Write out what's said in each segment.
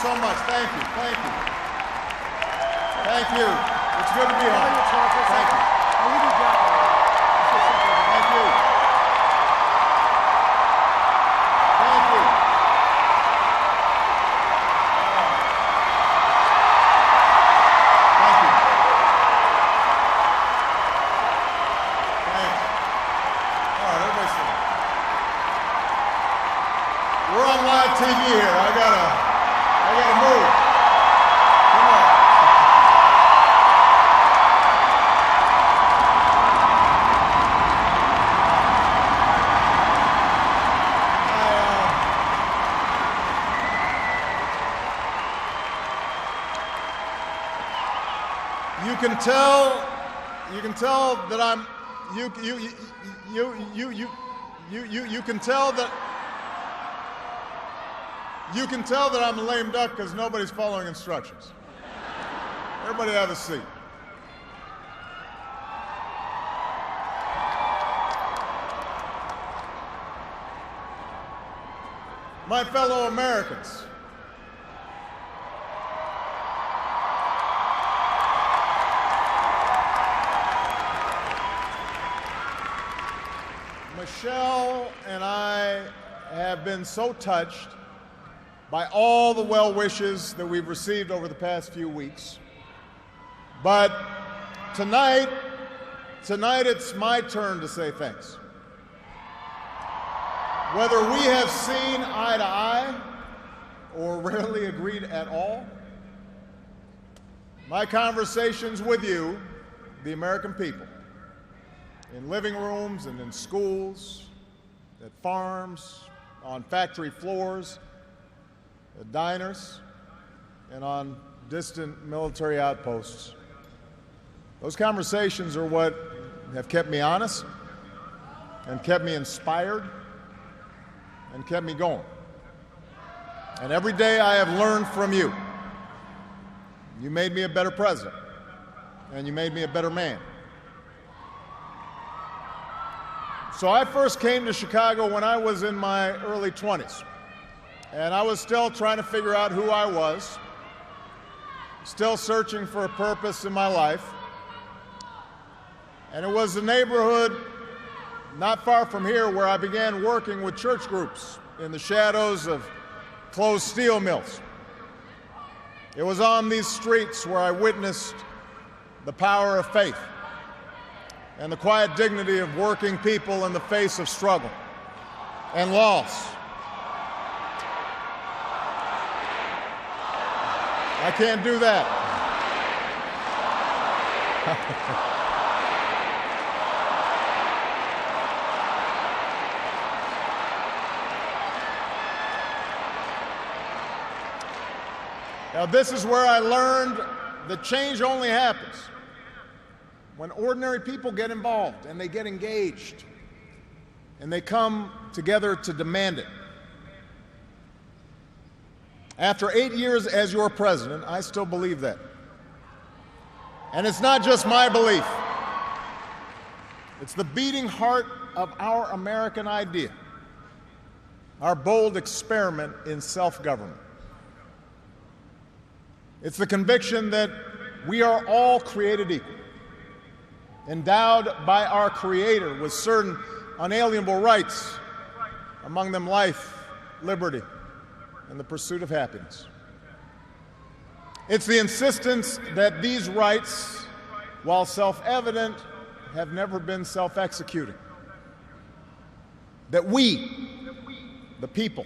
so much. Thank you. Thank you. Thank you. It's good to be home. Thank you. Thank you. Thank you. Thank you. Thanks. All right, everybody sit. We're on live TV here. I gotta move. Come on. You can tell that I'm, you can tell that I'm a lame duck because nobody's following instructions. Everybody have a seat. My fellow Americans, Michelle and I have been so touched by all the well wishes that we've received over the past few weeks. But tonight it's my turn to say thanks. Whether we have seen eye to eye or rarely agreed at all, my conversations with you, the American people, in living rooms and in schools, at farms, on factory floors, at diners, and on distant military outposts. Those conversations are what have kept me honest and kept me inspired and kept me going. And every day I have learned from you. You made me a better president, and you made me a better man. So I first came to Chicago when I was in my early 20s. And I was still trying to figure out who I was, still searching for a purpose in my life. And it was a neighborhood not far from here where I began working with church groups in the shadows of closed steel mills. It was on these streets where I witnessed the power of faith and the quiet dignity of working people in the face of struggle and loss. I can't do that. Now, this is where I learned that change only happens when ordinary people get involved and they get engaged and they come together to demand it. After 8 years as your president, I still believe that. And it's not just my belief. It's the beating heart of our American idea, our bold experiment in self-government. It's the conviction that we are all created equal, endowed by our Creator with certain unalienable rights, among them life, liberty, and the pursuit of happiness. It's the insistence that these rights, while self-evident, have never been self-executing. That we, the people,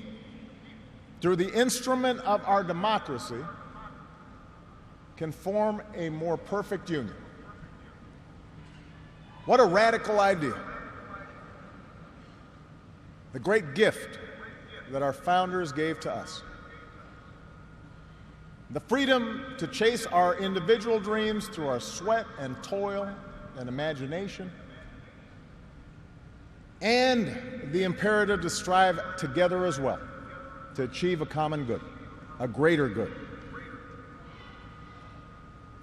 through the instrument of our democracy, can form a more perfect union. What a radical idea. The great gift that our founders gave to us. The freedom to chase our individual dreams through our sweat and toil and imagination, and the imperative to strive together as well to achieve a common good, a greater good.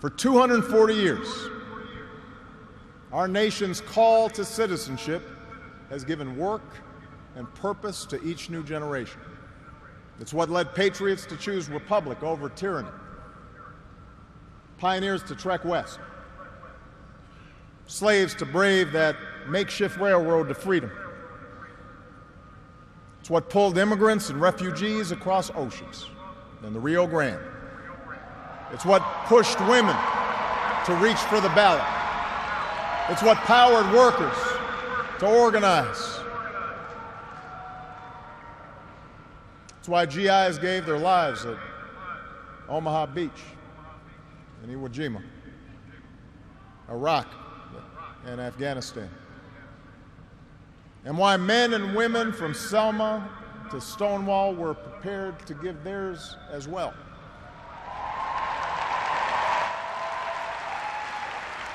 For 240 years, our nation's call to citizenship has given work and purpose to each new generation. It's what led patriots to choose republic over tyranny, pioneers to trek west, slaves to brave that makeshift railroad to freedom. It's what pulled immigrants and refugees across oceans and the Rio Grande. It's what pushed women to reach for the ballot. It's what powered workers to organize. It's why GIs gave their lives at Omaha Beach and Iwo Jima, Iraq, and Afghanistan. And why men and women from Selma to Stonewall were prepared to give theirs as well.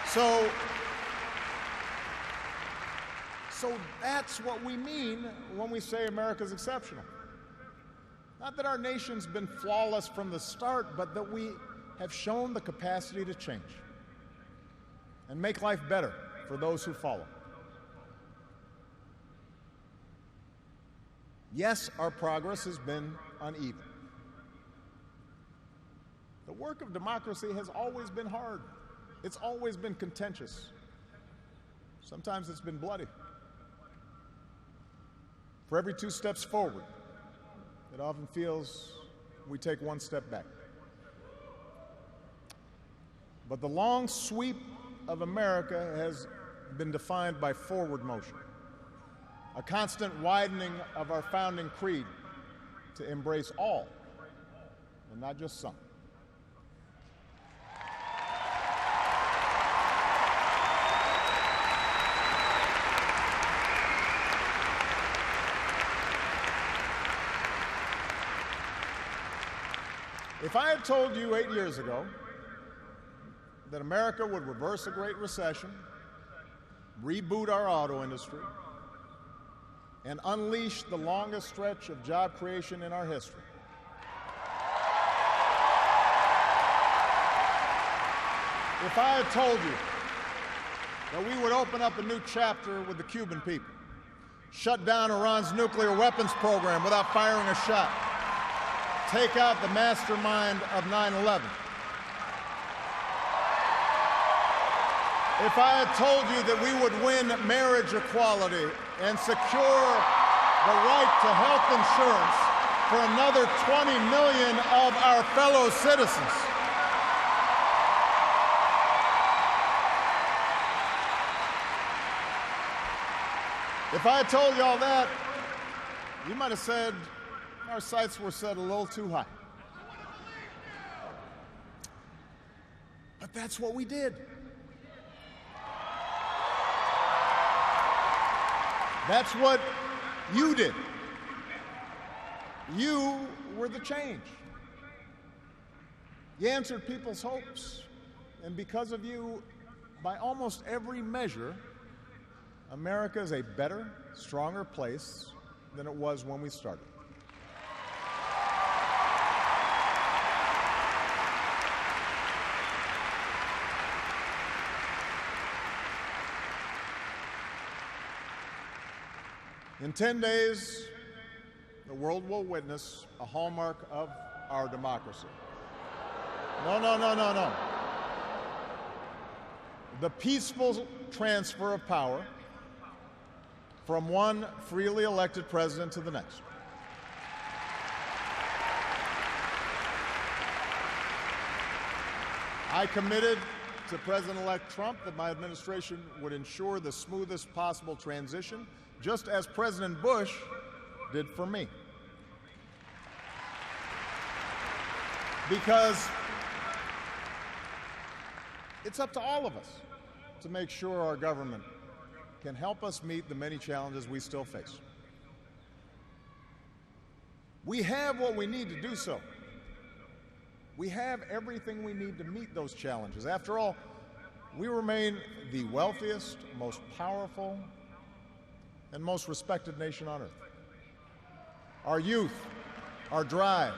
So that's what we mean when we say America's exceptional. Not that our nation's been flawless from the start, but that we have shown the capacity to change and make life better for those who follow. Yes, our progress has been uneven. The work of democracy has always been hard. It's always been contentious. Sometimes it's been bloody. For every 2 steps forward, it often feels we take 1 step back. But the long sweep of America has been defined by forward motion, a constant widening of our founding creed to embrace all and not just some. If I had told you 8 years ago that America would reverse a Great Recession, reboot our auto industry, and unleash the longest stretch of job creation in our history, if I had told you that we would open up a new chapter with the Cuban people, shut down Iran's nuclear weapons program without firing a shot, take out the mastermind of 9/11. If I had told you that we would win marriage equality and secure the right to health insurance for another 20 million of our fellow citizens, if I had told you all that, you might have said our sights were set a little too high. But that's what we did. That's what you did. You were the change. You answered people's hopes, and because of you, by almost every measure, America is a better, stronger place than it was when we started. In 10 days, the world will witness a hallmark of our democracy. No. The peaceful transfer of power from one freely elected president to the next. I committed to President-elect Trump that my administration would ensure the smoothest possible transition, just as President Bush did for me. Because it's up to all of us to make sure our government can help us meet the many challenges we still face. We have what we need to do so. We have everything we need to meet those challenges. After all, we remain the wealthiest, most powerful, and most respected nation on earth. Our youth, our drive,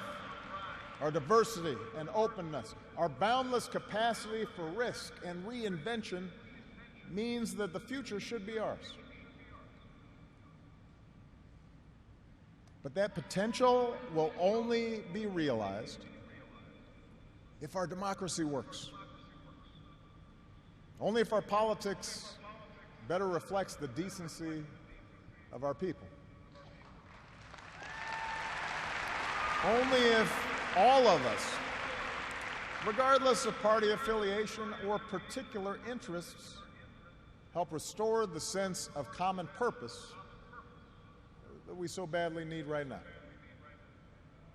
our diversity and openness, our boundless capacity for risk and reinvention means that the future should be ours. But that potential will only be realized if our democracy works. Only if our politics better reflects the decency of our people. Only if all of us, regardless of party affiliation or particular interests, help restore the sense of common purpose that we so badly need right now.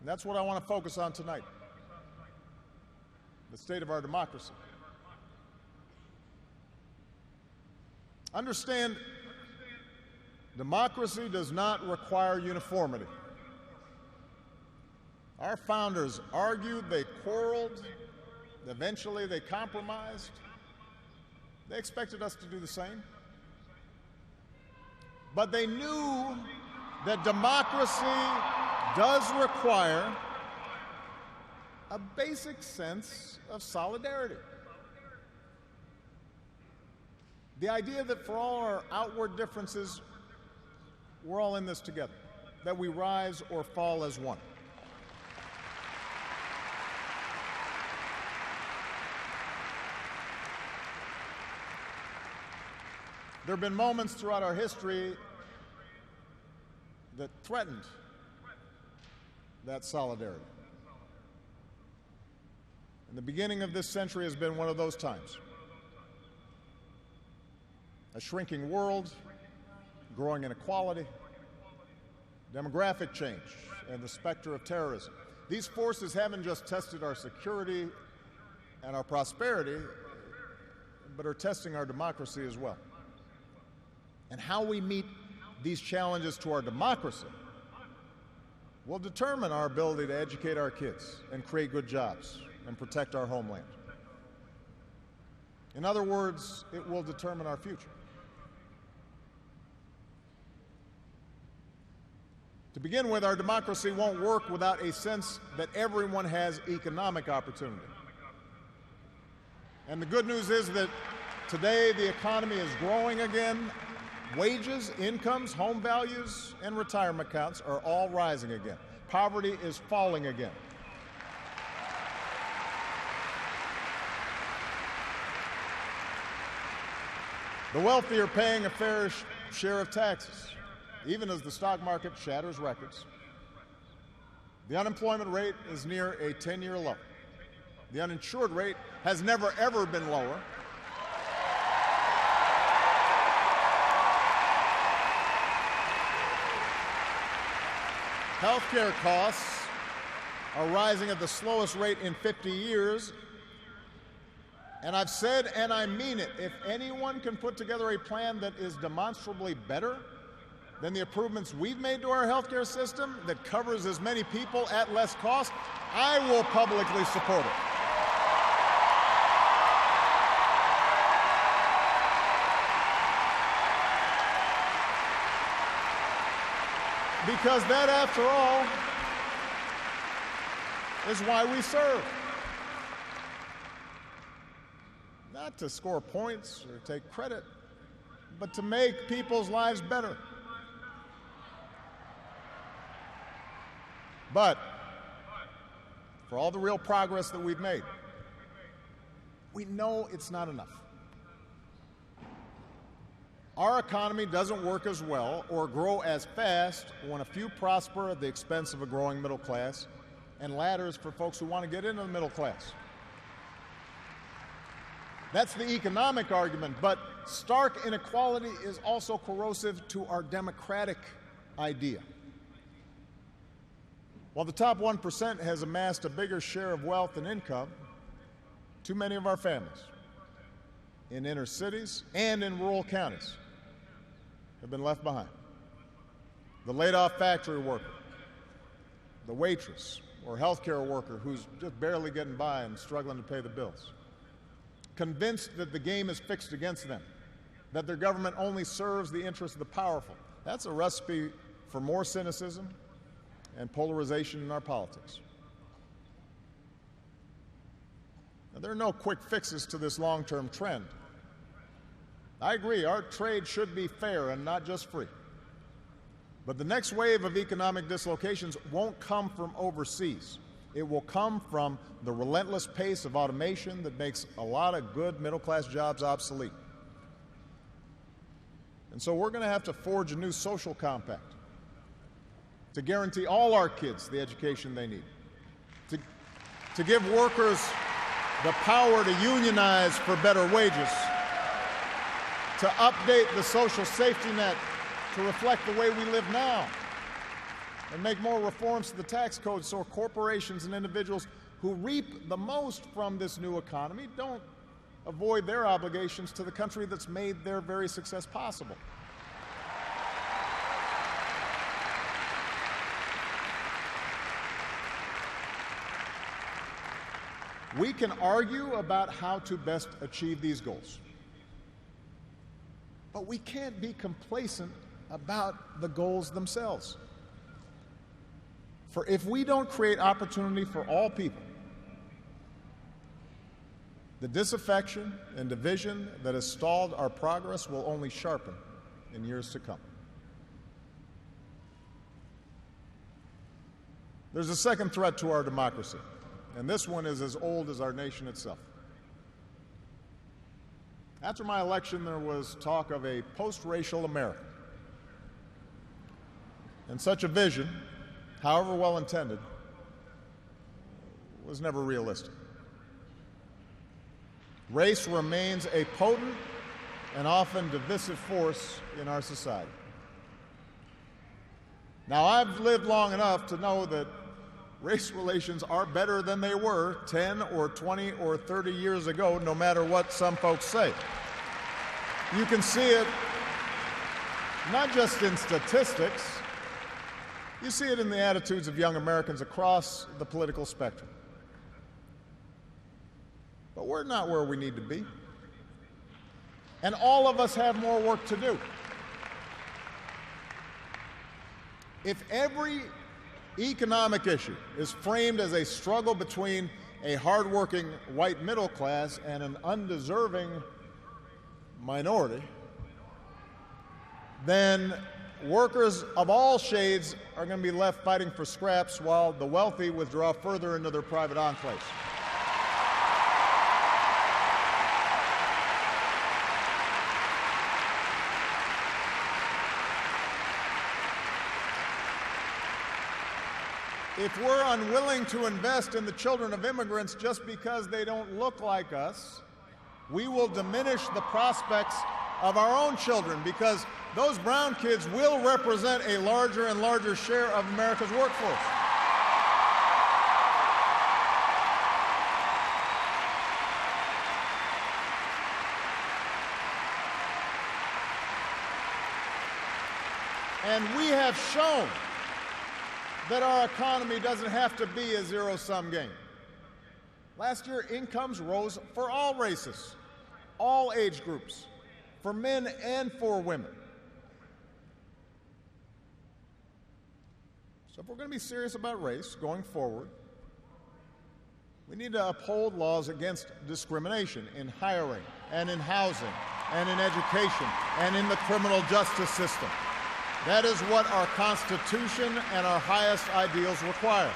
And that's what I want to focus on tonight: the state of our democracy. Understand, democracy does not require uniformity. Our founders argued, they quarreled, eventually they compromised. They expected us to do the same. But they knew that democracy does require a basic sense of solidarity. The idea that for all our outward differences, we're all in this together, that we rise or fall as one. There have been moments throughout our history that threatened that solidarity. And the beginning of this century has been one of those times. A shrinking world, growing inequality, demographic change, and the specter of terrorism. These forces haven't just tested our security and our prosperity, but are testing our democracy as well. And how we meet these challenges to our democracy will determine our ability to educate our kids and create good jobs and protect our homeland. In other words, it will determine our future. To begin with, our democracy won't work without a sense that everyone has economic opportunity. And the good news is that today the economy is growing again. Wages, incomes, home values, and retirement accounts are all rising again. Poverty is falling again. The wealthy are paying a fair share of taxes, even as the stock market shatters records. The unemployment rate is near a 10-year low. The uninsured rate has never, ever been lower. Healthcare costs are rising at the slowest rate in 50 years. And I've said, and I mean it, if anyone can put together a plan that is demonstrably better than the improvements we've made to our healthcare system, that covers as many people at less cost, I will publicly support it. Because that, after all, is why we serve. Not to score points or take credit, but to make people's lives better. But for all the real progress that we've made, we know it's not enough. Our economy doesn't work as well or grow as fast when a few prosper at the expense of a growing middle class and ladders for folks who want to get into the middle class. That's the economic argument, but stark inequality is also corrosive to our democratic idea. While the top 1% has amassed a bigger share of wealth and income, too many of our families in inner cities and in rural counties have been left behind. The laid-off factory worker, the waitress or healthcare worker who's just barely getting by and struggling to pay the bills, convinced that the game is fixed against them, that their government only serves the interests of the powerful. That's a recipe for more cynicism and polarization in our politics. Now, there are no quick fixes to this long-term trend. I agree, our trade should be fair and not just free. But the next wave of economic dislocations won't come from overseas. It will come from the relentless pace of automation that makes a lot of good middle-class jobs obsolete. And so we're going to have to forge a new social compact to guarantee all our kids the education they need, to give workers the power to unionize for better wages, to update the social safety net to reflect the way we live now, and make more reforms to the tax code so corporations and individuals who reap the most from this new economy don't avoid their obligations to the country that's made their very success possible. We can argue about how to best achieve these goals, but we can't be complacent about the goals themselves. For if we don't create opportunity for all people, the disaffection and division that has stalled our progress will only sharpen in years to come. There's a second threat to our democracy, and this one is as old as our nation itself. After my election, there was talk of a post-racial America. And such a vision, however well-intended, was never realistic. Race remains a potent and often divisive force in our society. Now, I've lived long enough to know that race relations are better than they were 10 or 20 or 30 years ago, no matter what some folks say. You can see it not just in statistics, you see it in the attitudes of young Americans across the political spectrum. But we're not where we need to be. And all of us have more work to do. If every economic issue is framed as a struggle between a hardworking white middle class and an undeserving minority, then workers of all shades are going to be left fighting for scraps while the wealthy withdraw further into their private enclaves. If we're unwilling to invest in the children of immigrants just because they don't look like us, we will diminish the prospects of our own children, because those brown kids will represent a larger and larger share of America's workforce. And we have shown that our economy doesn't have to be a zero-sum game. Last year, incomes rose for all races, all age groups, for men and for women. So if we're going to be serious about race going forward, we need to uphold laws against discrimination in hiring and in housing and in education and in the criminal justice system. That is what our Constitution and our highest ideals require.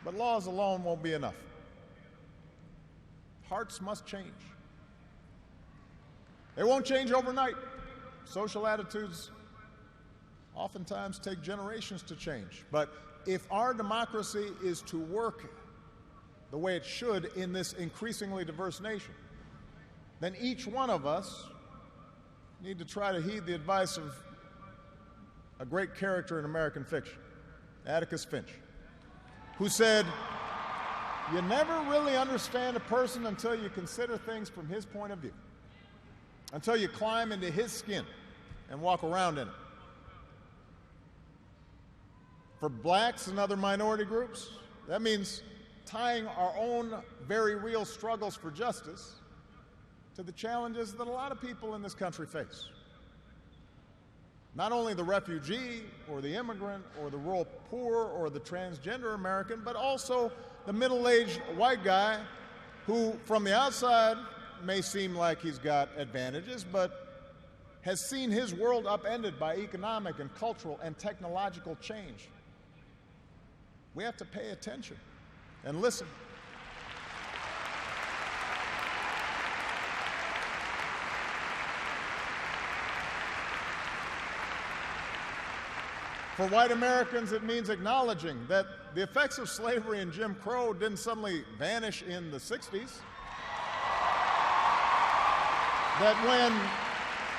But laws alone won't be enough. Hearts must change. They won't change overnight. Social attitudes oftentimes take generations to change. But if our democracy is to work the way it should in this increasingly diverse nation, then each one of us need to try to heed the advice of a great character in American fiction, Atticus Finch, who said, "You never really understand a person until you consider things from his point of view, until you climb into his skin and walk around in it." For blacks and other minority groups, that means tying our own very real struggles for justice to the challenges that a lot of people in this country face. Not only the refugee or the immigrant or the rural poor or the transgender American, but also the middle-aged white guy who, from the outside, may seem like he's got advantages, but has seen his world upended by economic and cultural and technological change. We have to pay attention and listen. For white Americans, it means acknowledging that the effects of slavery and Jim Crow didn't suddenly vanish in the 60s. That when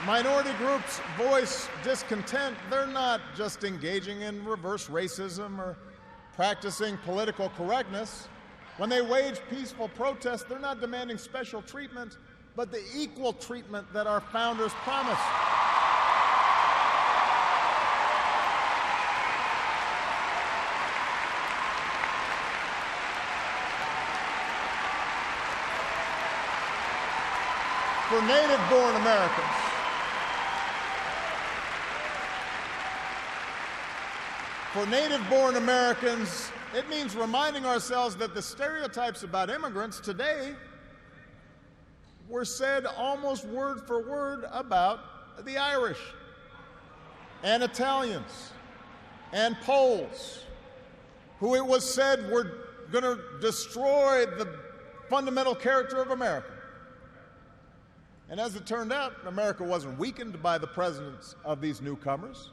minority groups voice discontent, they're not just engaging in reverse racism or practicing political correctness. When they wage peaceful protest, they're not demanding special treatment, but the equal treatment that our founders promised. For native-born Americans, it means reminding ourselves that the stereotypes about immigrants today were said almost word for word about the Irish and Italians and Poles, who it was said were going to destroy the fundamental character of America. And as it turned out, America wasn't weakened by the presence of these newcomers.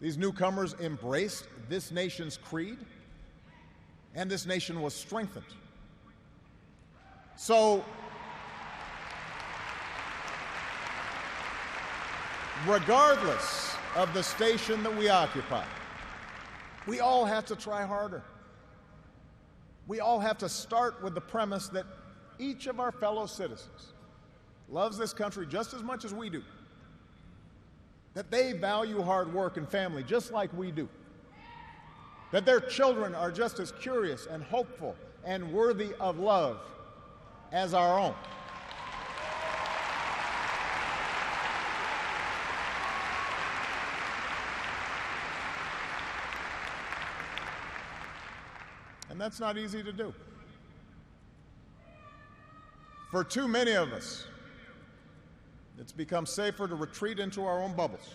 These newcomers embraced this nation's creed, and this nation was strengthened. So, regardless of the station that we occupy, we all have to try harder. We all have to start with the premise that each of our fellow citizens loves this country just as much as we do, that they value hard work and family just like we do, that their children are just as curious and hopeful and worthy of love as our own. And that's not easy to do. For too many of us, it's become safer to retreat into our own bubbles,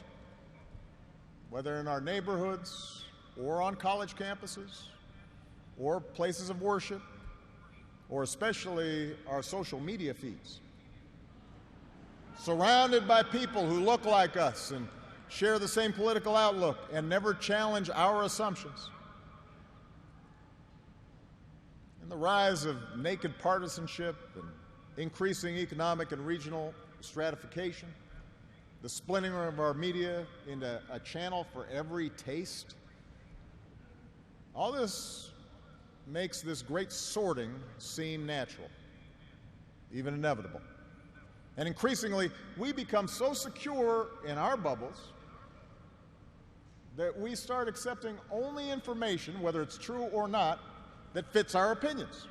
whether in our neighborhoods or on college campuses or places of worship, or especially our social media feeds. Surrounded by people who look like us and share the same political outlook and never challenge our assumptions. And the rise of naked partisanship and increasing economic and regional stratification, the splintering of our media into a channel for every taste. All this makes this great sorting seem natural, even inevitable. And increasingly, we become so secure in our bubbles that we start accepting only information, whether it's true or not, that fits our opinions,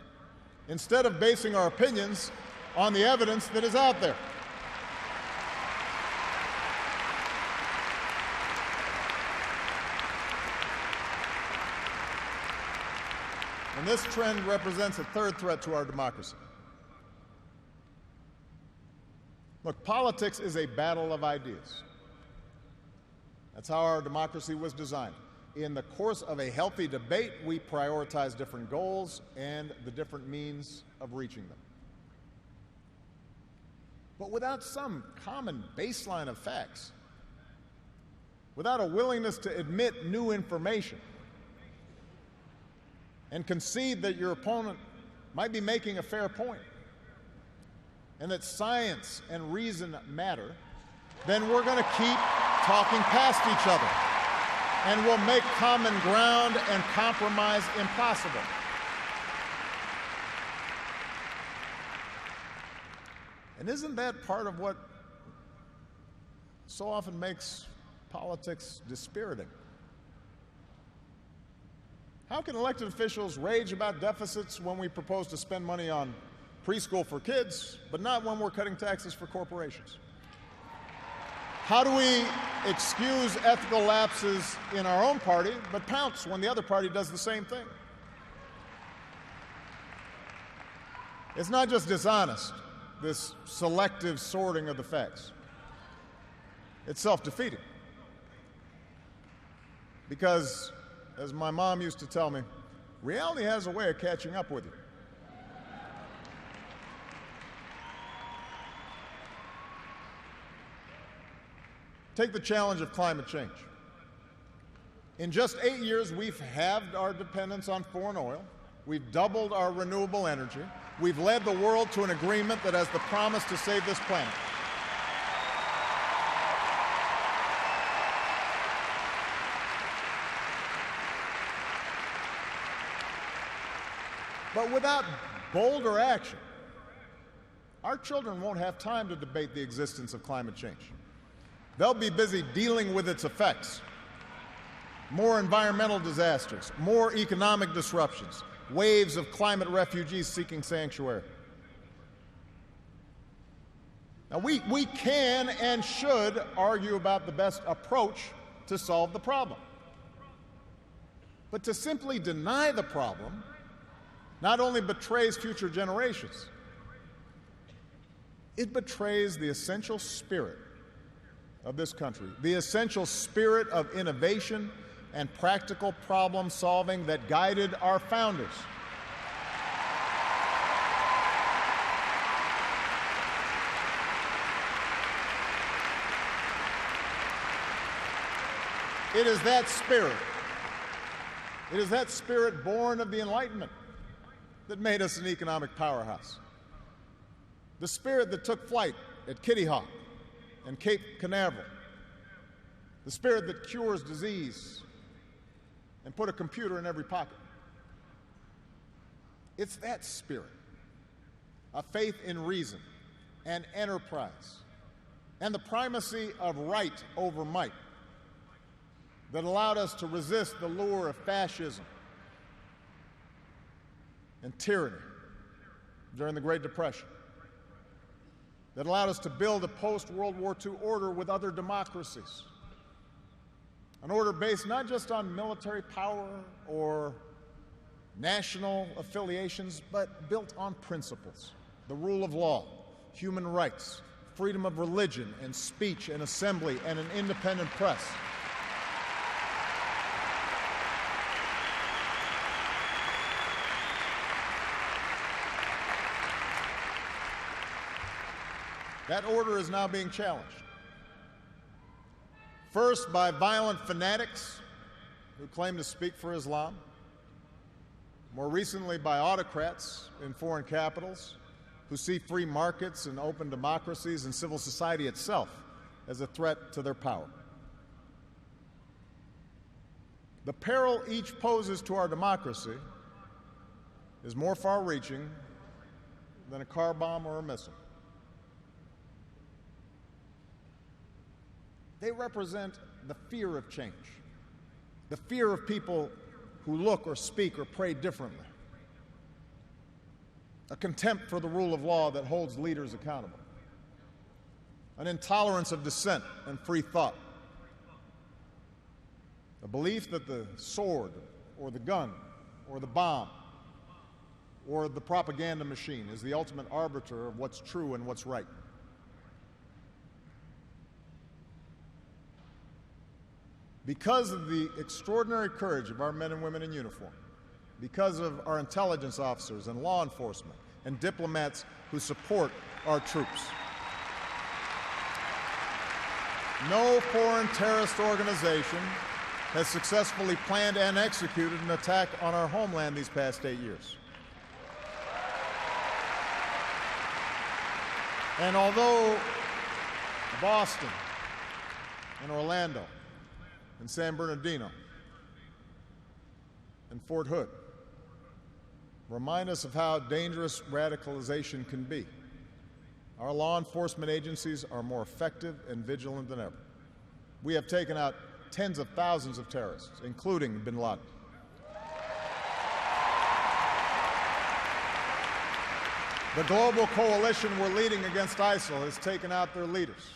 instead of basing our opinions on the evidence that is out there. And this trend represents a third threat to our democracy. Look, politics is a battle of ideas. That's how our democracy was designed. In the course of a healthy debate, we prioritize different goals and the different means of reaching them. But without some common baseline of facts, without a willingness to admit new information, and concede that your opponent might be making a fair point, and that science and reason matter, then we're going to keep talking past each other, and we'll make common ground and compromise impossible. And isn't that part of what so often makes politics dispiriting? How can elected officials rage about deficits when we propose to spend money on preschool for kids, but not when we're cutting taxes for corporations? How do we excuse ethical lapses in our own party, but pounce when the other party does the same thing? It's not just dishonest, this selective sorting of the facts. It's self-defeating. Because, as my mom used to tell me, reality has a way of catching up with you. Take the challenge of climate change. In just 8 years, we've halved our dependence on foreign oil. We've doubled our renewable energy. We've led the world to an agreement that has the promise to save this planet. But without bolder action, our children won't have time to debate the existence of climate change. They'll be busy dealing with its effects. More environmental disasters, more economic disruptions, waves of climate refugees seeking sanctuary. Now, we can and should argue about the best approach to solve the problem. But to simply deny the problem not only betrays future generations, it betrays the essential spirit of this country, the essential spirit of innovation and practical problem solving that guided our founders. It is that spirit born of the Enlightenment that made us an economic powerhouse. The spirit that took flight at Kitty Hawk and Cape Canaveral. The spirit that cures disease and put a computer in every pocket. It's that spirit, a faith in reason and enterprise and the primacy of right over might that allowed us to resist the lure of fascism and tyranny during the Great Depression, that allowed us to build a post-World War II order with other democracies, an order based not just on military power or national affiliations, but built on principles: the rule of law, human rights, freedom of religion and speech and assembly, and an independent press. That order is now being challenged. First, by violent fanatics who claim to speak for Islam. More recently, by autocrats in foreign capitals who see free markets and open democracies and civil society itself as a threat to their power. The peril each poses to our democracy is more far-reaching than a car bomb or a missile. They represent the fear of change, the fear of people who look or speak or pray differently, a contempt for the rule of law that holds leaders accountable, an intolerance of dissent and free thought, a belief that the sword or the gun or the bomb or the propaganda machine is the ultimate arbiter of what's true and what's right. Because of the extraordinary courage of our men and women in uniform, because of our intelligence officers and law enforcement and diplomats who support our troops, no foreign terrorist organization has successfully planned and executed an attack on our homeland these past 8 years. And although Boston and Orlando and San Bernardino and Fort Hood remind us of how dangerous radicalization can be, our law enforcement agencies are more effective and vigilant than ever. We have taken out tens of thousands of terrorists, including bin Laden. The global coalition we're leading against ISIL has taken out their leaders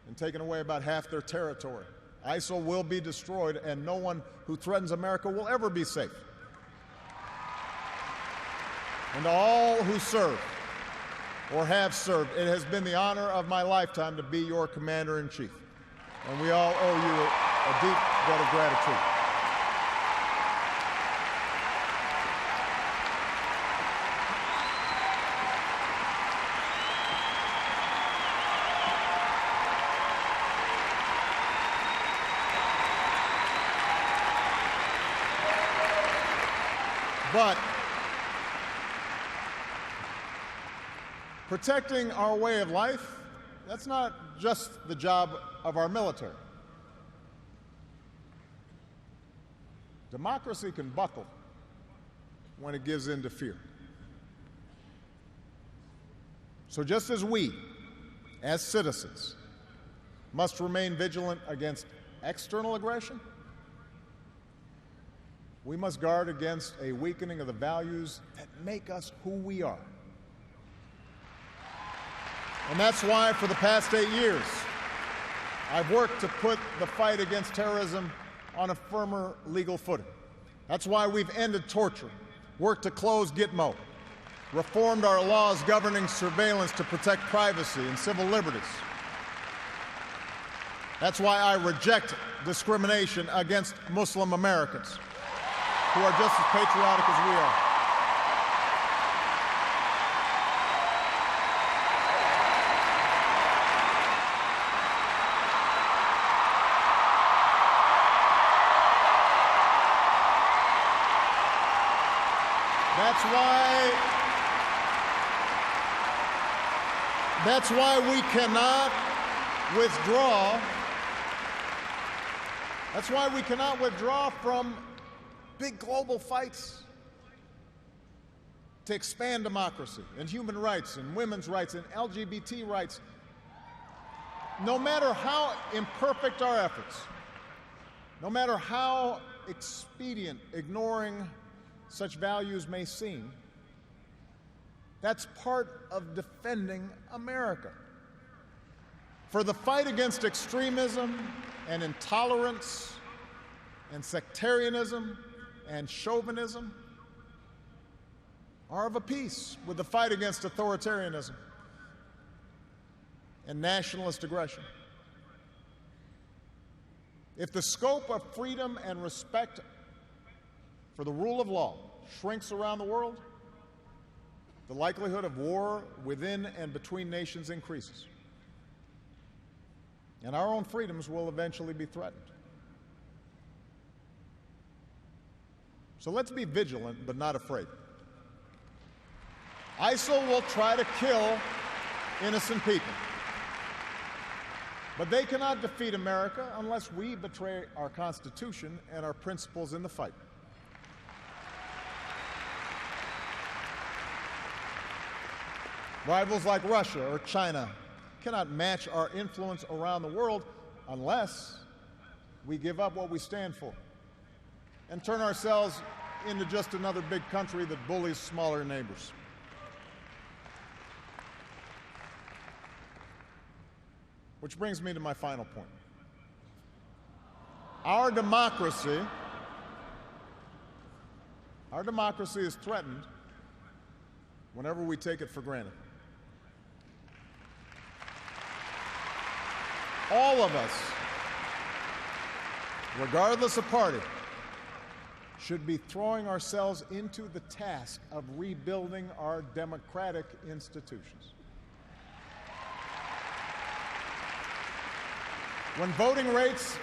and taken away about half their territory. ISIL will be destroyed, and no one who threatens America will ever be safe. And all who serve or have served, it has been the honor of my lifetime to be your commander-in-chief. And we all owe you a deep debt of gratitude. But protecting our way of life, that's not just the job of our military. Democracy can buckle when it gives in to fear. So just as we, as citizens, must remain vigilant against external aggression, we must guard against a weakening of the values that make us who we are. And that's why, for the past 8 years, I've worked to put the fight against terrorism on a firmer legal footing. That's why we've ended torture, worked to close Gitmo, reformed our laws governing surveillance to protect privacy and civil liberties. That's why I reject discrimination against Muslim Americans, who are just as patriotic as we are. That's why we cannot withdraw. That's why we cannot withdraw from big global fights to expand democracy and human rights and women's rights and LGBT rights. No matter how imperfect our efforts, no matter how expedient ignoring such values may seem, that's part of defending America. For the fight against extremism and intolerance and sectarianism and chauvinism are of a piece with the fight against authoritarianism and nationalist aggression. If the scope of freedom and respect for the rule of law shrinks around the world, the likelihood of war within and between nations increases, and our own freedoms will eventually be threatened. So let's be vigilant but not afraid. ISIL will try to kill innocent people, but they cannot defeat America unless we betray our Constitution and our principles in the fight. Rivals like Russia or China cannot match our influence around the world unless we give up what we stand for and turn ourselves into just another big country that bullies smaller neighbors. Which brings me to my final point. Our democracy is threatened whenever we take it for granted. All of us, regardless of party, should be throwing ourselves into the task of rebuilding our democratic institutions. When voting rates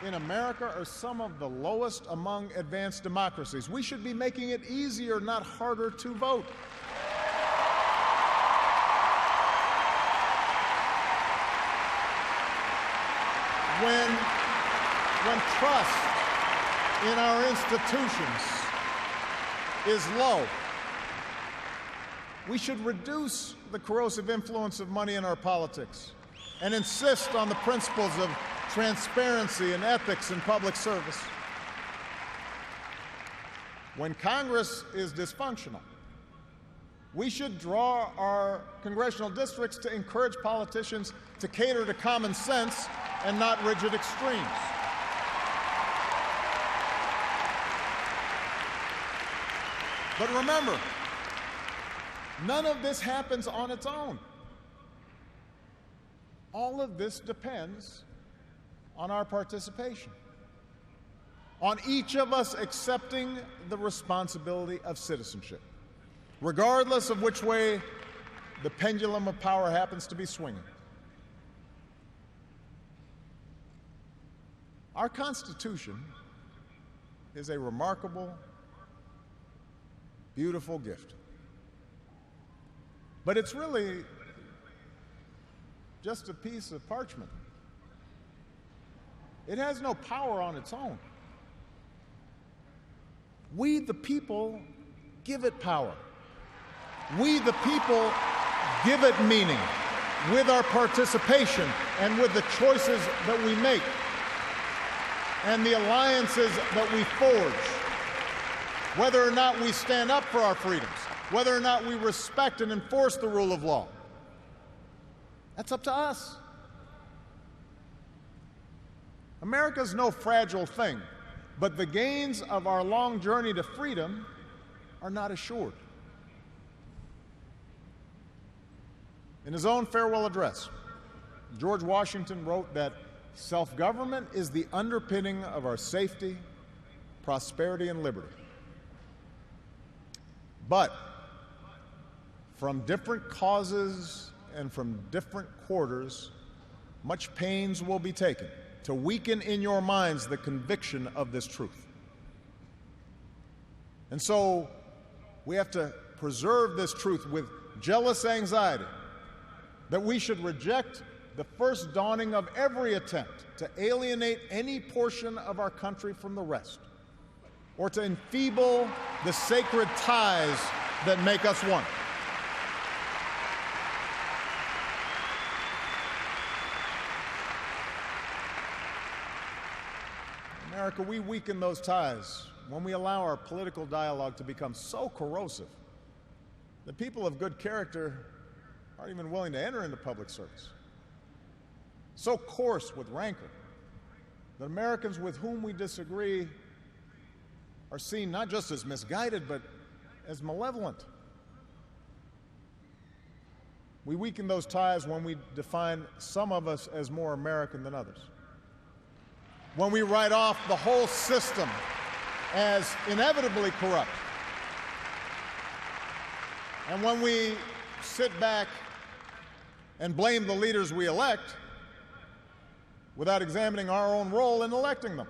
in America are some of the lowest among advanced democracies, we should be making it easier, not harder, to vote. When trust in our institutions is low, we should reduce the corrosive influence of money in our politics and insist on the principles of transparency and ethics in public service. When Congress is dysfunctional, we should draw our congressional districts to encourage politicians to cater to common sense and not rigid extremes. But remember, None of this happens on its own. All of this depends on our participation, on each of us accepting the responsibility of citizenship, regardless of which way the pendulum of power happens to be swinging. Our Constitution is a remarkable, beautiful gift. But it's really just a piece of parchment. It has no power on its own. We, the people, give it power. We, the people, give it meaning with our participation and with the choices that we make and the alliances that we forge, whether or not we stand up for our freedoms, whether or not we respect and enforce the rule of law. That's up to us. America's no fragile thing, but the gains of our long journey to freedom are not assured. In his own farewell address, George Washington wrote that self-government is the underpinning of our safety, prosperity, and liberty. But from different causes and from different quarters, much pains will be taken to weaken in your minds the conviction of this truth. And so we have to preserve this truth with jealous anxiety that we should reject the first dawning of every attempt to alienate any portion of our country from the rest, or to enfeeble the sacred ties that make us one. America, we weaken those ties when we allow our political dialogue to become so corrosive that people of good character aren't even willing to enter into public service. So coarse with rancor that Americans with whom we disagree are seen not just as misguided, but as malevolent. We weaken those ties when we define some of us as more American than others, when we write off the whole system as inevitably corrupt, and when we sit back and blame the leaders we elect without examining our own role in electing them.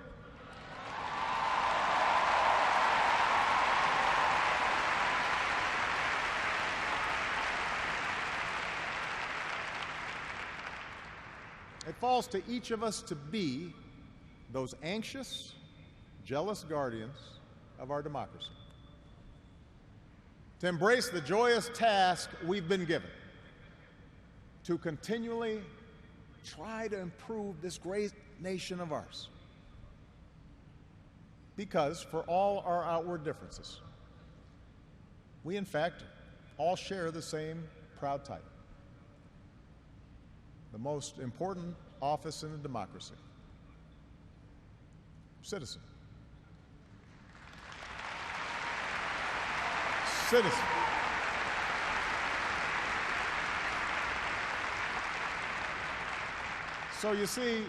It falls to each of us to be those anxious, jealous guardians of our democracy, to embrace the joyous task we've been given, to continually try to improve this great nation of ours. Because for all our outward differences, we in fact all share the same proud title, the most important office in a democracy: citizen. Citizen. So you see,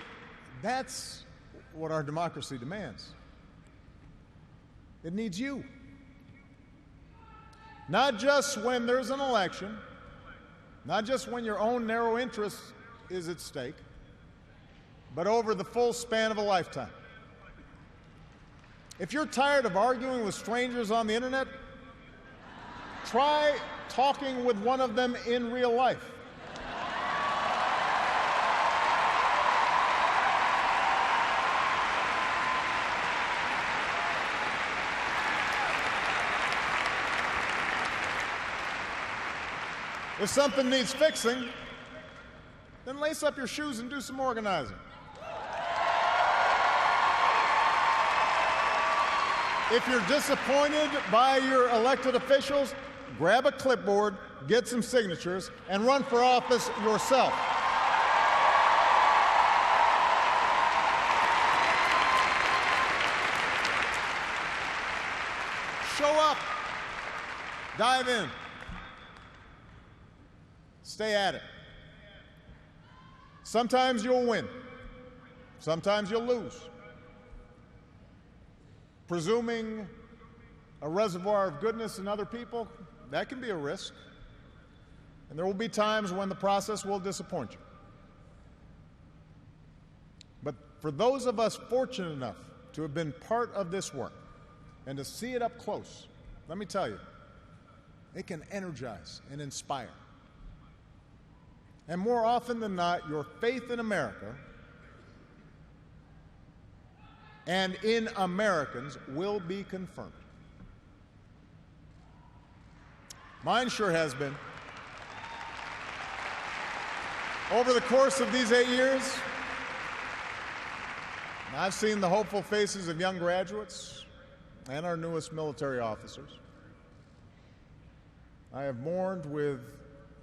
that's what our democracy demands. It needs you. Not just when there's an election, not just when your own narrow interest is at stake, but over the full span of a lifetime. If you're tired of arguing with strangers on the internet, try talking with one of them in real life. If something needs fixing, then lace up your shoes and do some organizing. If you're disappointed by your elected officials, grab a clipboard, get some signatures, and run for office yourself. Show up. Dive in. Stay at it. Sometimes you'll win. Sometimes you'll lose. Presuming a reservoir of goodness in other people, that can be a risk. And there will be times when the process will disappoint you. But for those of us fortunate enough to have been part of this work and to see it up close, let me tell you, it can energize and inspire. And more often than not, your faith in America and in Americans will be confirmed. Mine sure has been. Over the course of these 8 years, I've seen the hopeful faces of young graduates and our newest military officers. I have mourned with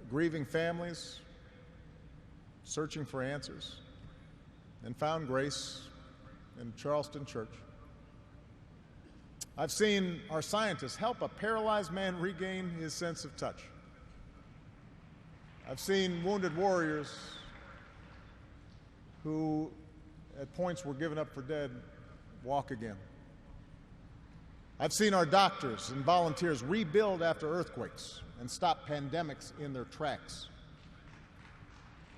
grieving families, searching for answers, and found grace in Charleston Church. I've seen our scientists help a paralyzed man regain his sense of touch. I've seen wounded warriors who at points were given up for dead walk again. I've seen our doctors and volunteers rebuild after earthquakes and stop pandemics in their tracks.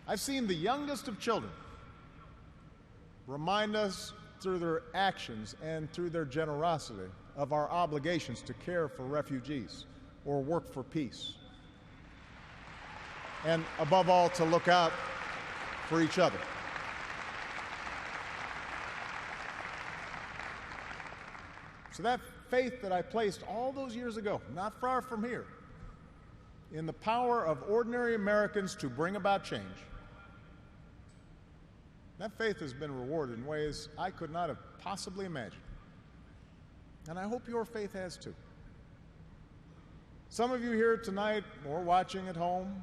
I've seen the youngest of children remind us through their actions and through their generosity of our obligations to care for refugees or work for peace. And above all, to look out for each other. So that faith that I placed all those years ago, not far from here, in the power of ordinary Americans to bring about change, that faith has been rewarded in ways I could not have possibly imagined. And I hope your faith has too. Some of you here tonight or watching at home,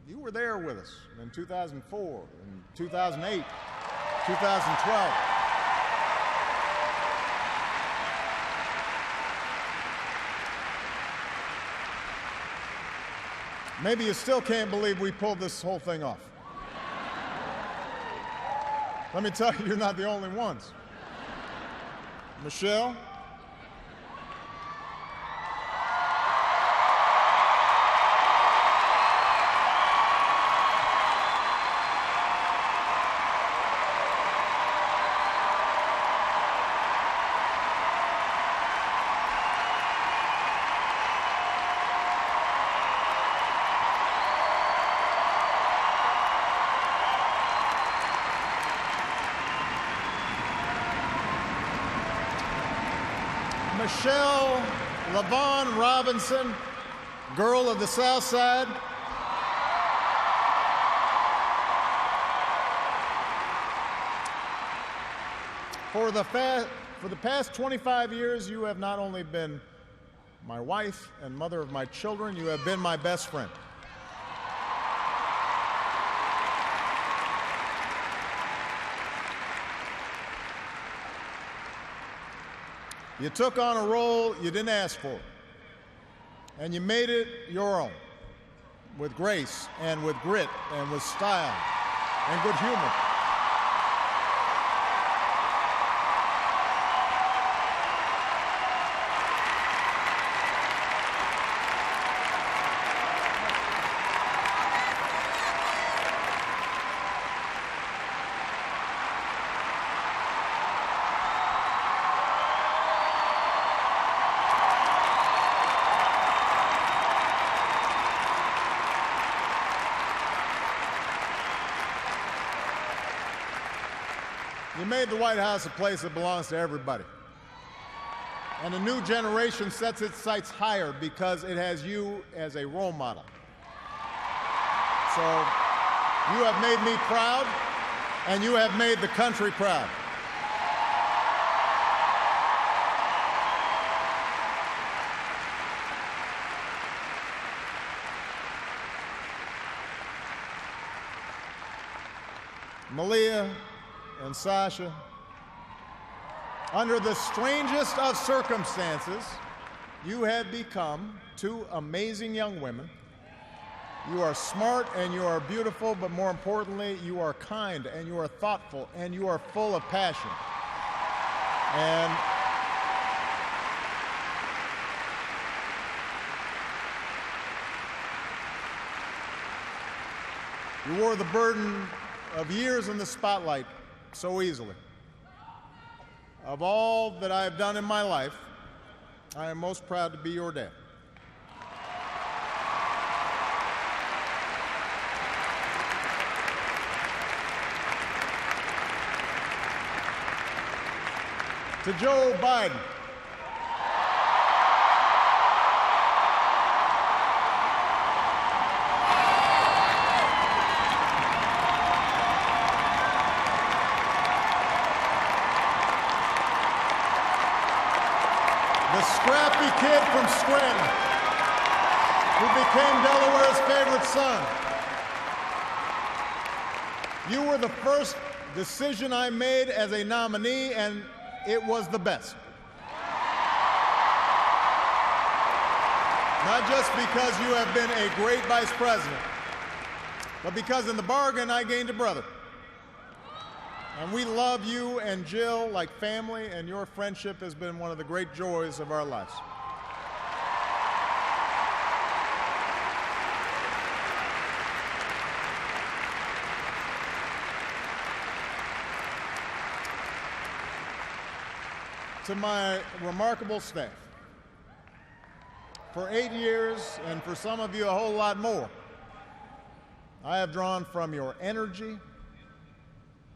you were there with us in 2004, in 2008, 2012. Maybe you still can't believe we pulled this whole thing off. Let me tell you, you're not the only ones. Michelle, Michelle LaVaughn Robinson, girl of the South Side. For the past 25 years, you have not only been my wife and mother of my children, you have been my best friend. You took on a role you didn't ask for, and you made it your own, with grace and with grit and with style and good humor. You made the White House a place that belongs to everybody. And a new generation sets its sights higher because it has you as a role model. So you have made me proud, and you have made the country proud. Malia and Sasha, under the strangest of circumstances, you have become two amazing young women. You are smart and you are beautiful, but more importantly, you are kind and you are thoughtful and you are full of passion. And you wore the burden of years in the spotlight so easily. Of all that I have done in my life, I am most proud to be your dad. To Joe Biden, the scrappy kid from Scranton who became Delaware's favorite son. You were the first decision I made as a nominee, and it was the best. Not just because you have been a great vice president, but because in the bargain I gained a brother. And we love you and Jill like family, and your friendship has been one of the great joys of our lives. To my remarkable staff, for 8 years, and for some of you a whole lot more, I have drawn from your energy,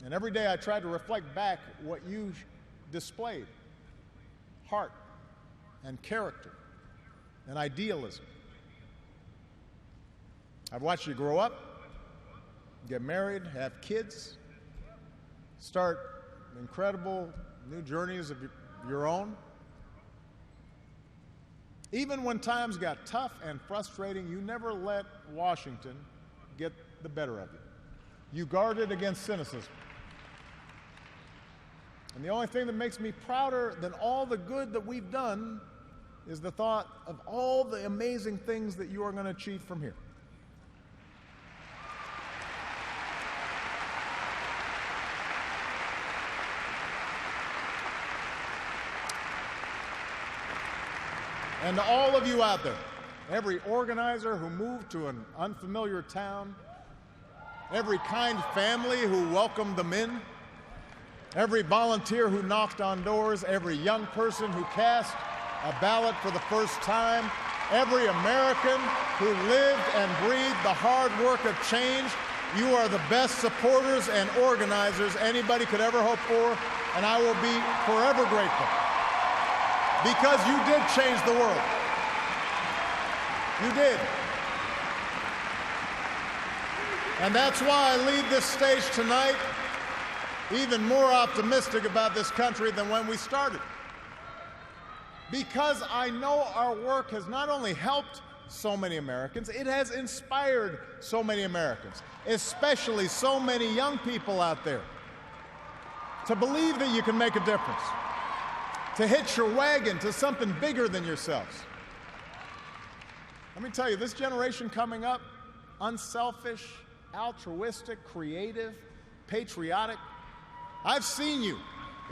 and every day I try to reflect back what you displayed: heart and character and idealism. I've watched you grow up, get married, have kids, start incredible new journeys of your own. Even when times got tough and frustrating, you never let Washington get the better of you. You guarded against cynicism. And the only thing that makes me prouder than all the good that we've done is the thought of all the amazing things that you are going to achieve from here. And to all of you out there, every organizer who moved to an unfamiliar town, every kind family who welcomed them in, every volunteer who knocked on doors, every young person who cast a ballot for the first time, every American who lived and breathed the hard work of change, you are the best supporters and organizers anybody could ever hope for, and I will be forever grateful. Because you did change the world. You did. And that's why I leave this stage tonight even more optimistic about this country than when we started. Because I know our work has not only helped so many Americans, it has inspired so many Americans, especially so many young people out there, to believe that you can make a difference, to hitch your wagon to something bigger than yourselves. Let me tell you, this generation coming up, unselfish, altruistic, creative, patriotic, I've seen you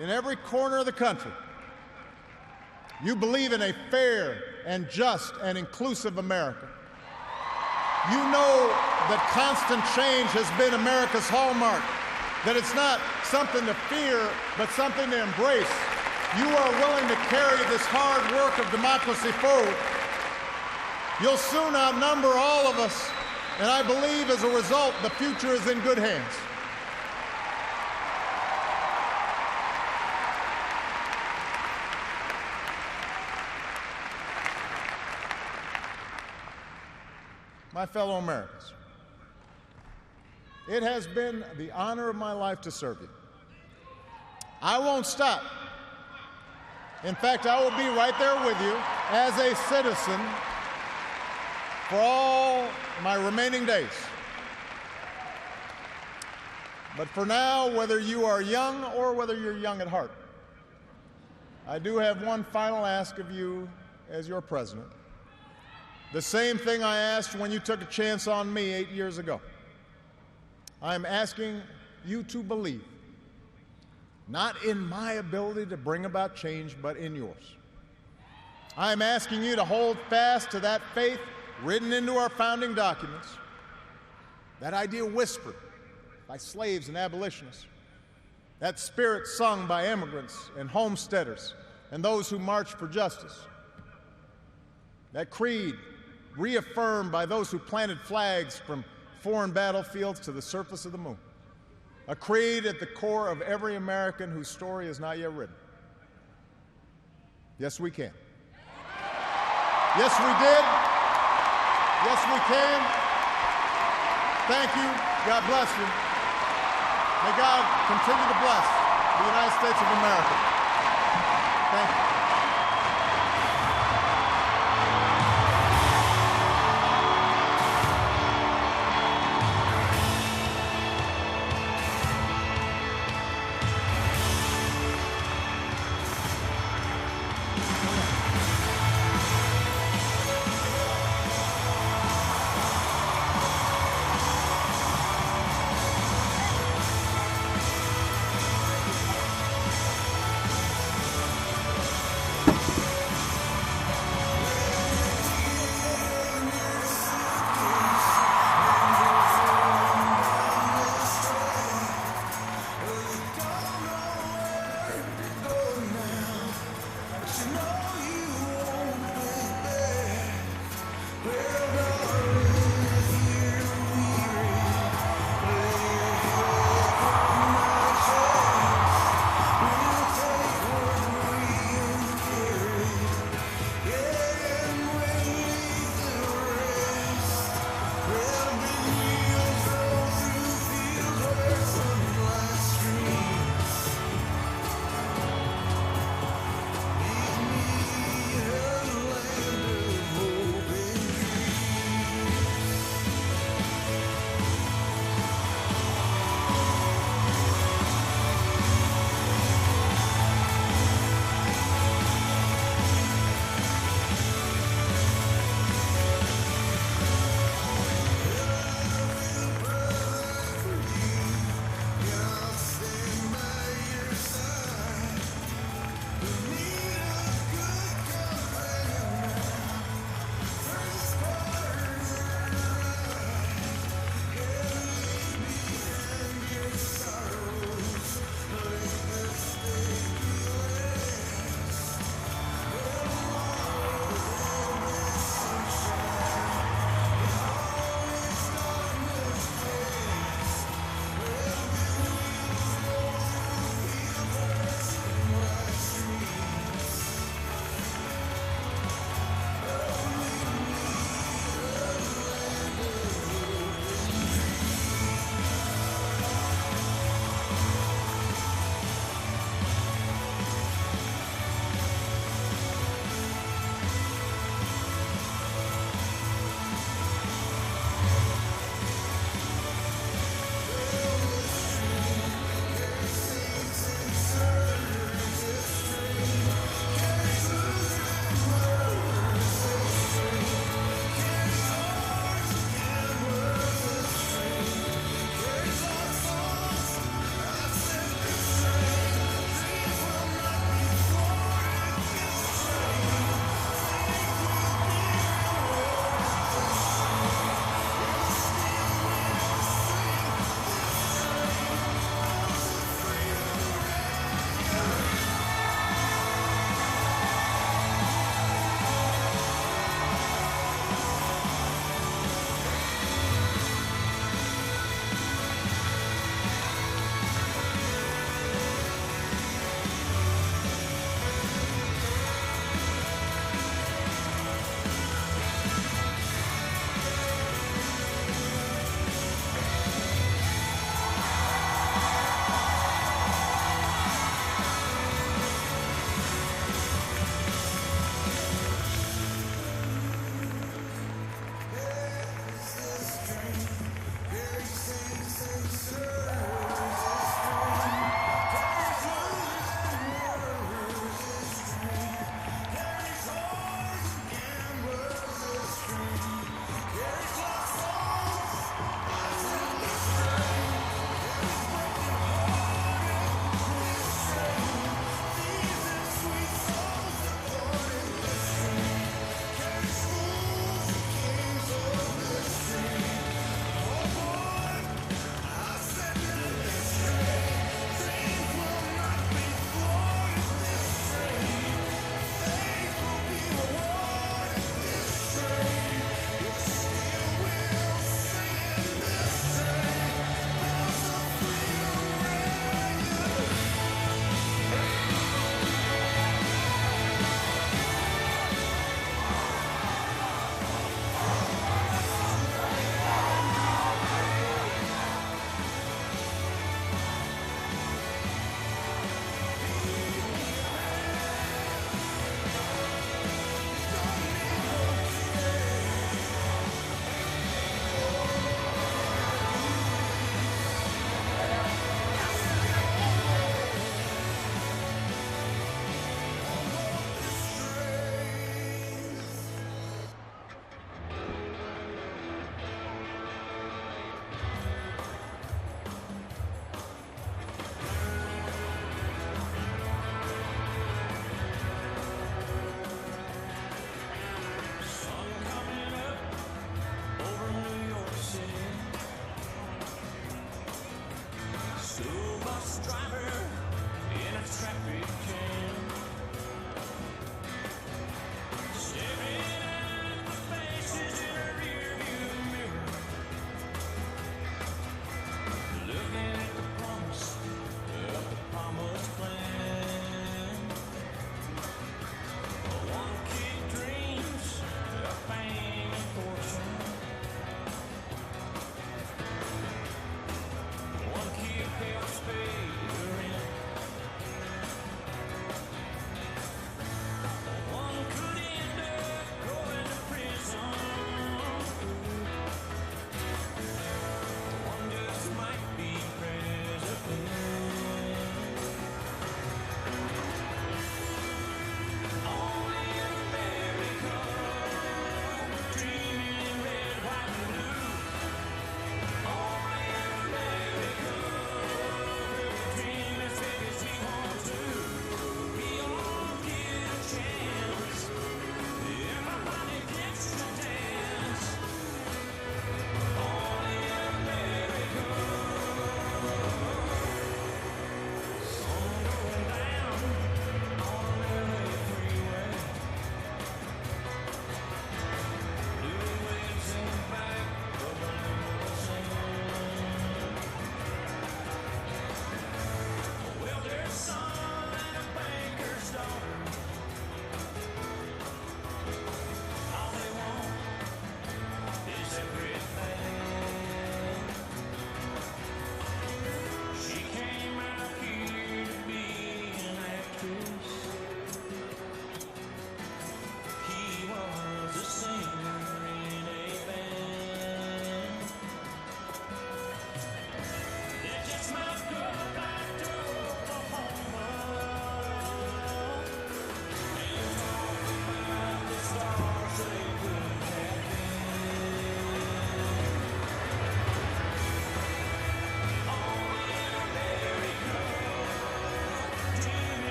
in every corner of the country. You believe in a fair and just and inclusive America. You know that constant change has been America's hallmark, that it's not something to fear, but something to embrace. You are willing to carry this hard work of democracy forward. You'll soon outnumber all of us, and I believe as a result, the future is in good hands. My fellow Americans, it has been the honor of my life to serve you. I won't stop. In fact, I will be right there with you as a citizen for all my remaining days. But for now, whether you are young or whether you're young at heart, I do have one final ask of you as your president. The same thing I asked when you took a chance on me 8 years ago. I am asking you to believe, not in my ability to bring about change, but in yours. I am asking you to hold fast to that faith written into our founding documents, that idea whispered by slaves and abolitionists, that spirit sung by immigrants and homesteaders and those who marched for justice, that creed reaffirmed by those who planted flags from foreign battlefields to the surface of the moon, a creed at the core of every American whose story is not yet written. Yes, we can. Yes, we did. Yes, we can. Thank you. God bless you. May God continue to bless the United States of America. Thank you.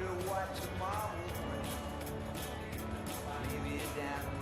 wonder what tomorrow will bring. Maybe a diamond